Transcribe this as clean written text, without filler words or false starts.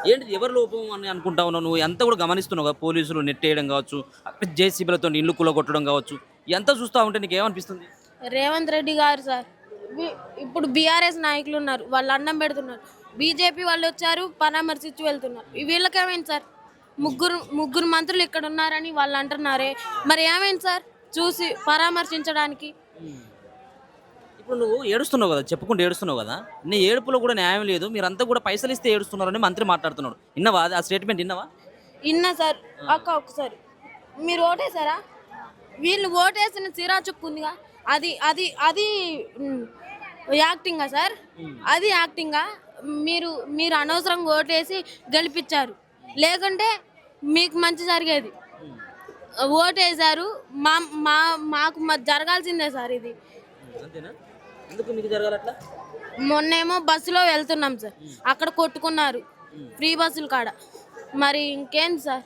ఏంటిది ఎవరి లోపం అని అనుకుంటా ఉన్నావు నువ్వు? ఎంత కూడా గమనిస్తున్నావు కదా పోలీసులు నెట్టేయడం కావచ్చు, జేసీబీలతో ఇల్లు కూలగొట్టడం కావచ్చు. ఇదంతా చూస్తా ఉంటే నీకేమనిపిస్తుంది? రేవంత్ రెడ్డి గారు సార్ ఇప్పుడు బీఆర్ఎస్ నాయకులు ఉన్నారు, వాళ్ళు అన్నం పెడుతున్నారు. బీజేపీ వాళ్ళు వచ్చారు, పరామర్శించి వెళ్తున్నారు. వీళ్ళకేమైంది సార్? ముగ్గురు ముగ్గురు మంత్రులు ఇక్కడ ఉన్నారని వాళ్ళు అంటున్నారే, మరి ఏమైంది సార్ చూసి పరామర్శించడానికి? ఇప్పుడు నువ్వు ఏడుస్తున్నావు కదా, చెప్పుకుంటూ ఏడుస్తున్నావు కదా, నీ ఏడుపులో కూడా న్యాయం లేదు. మీరంతా కూడా పైసలు ఇస్తే ఏడుస్తున్నారని మంత్రి మాట్లాడుతున్నాడు. విన్నావా? ఆ స్టేట్మెంట్ విన్నావా? ఇన్నా సార్. అక్క ఒకసారి మీరు ఓటేసారా? వీళ్ళు ఓటేసిన సిరా చుక్కు ఉందిగా, అది అది అది యాక్టింగా సార్? అది యాక్టింగా? మీరు మీరు అనవసరంగా ఓటేసి గెలిపించారు, లేకుంటే మీకు మంచి జరిగేది. ఓటేశారు, మా మా మాకు జరగాల్సిందే సార్ ఇది. అంతేనా? ఎందుకు మీకు జరగాలి అట్లా? మొన్నేమో బస్సులో వెళ్తున్నాం సార్, అక్కడ కొట్టుకున్నారు ఫ్రీ బస్సులు కాడ. మరి ఇంకేంటి సార్?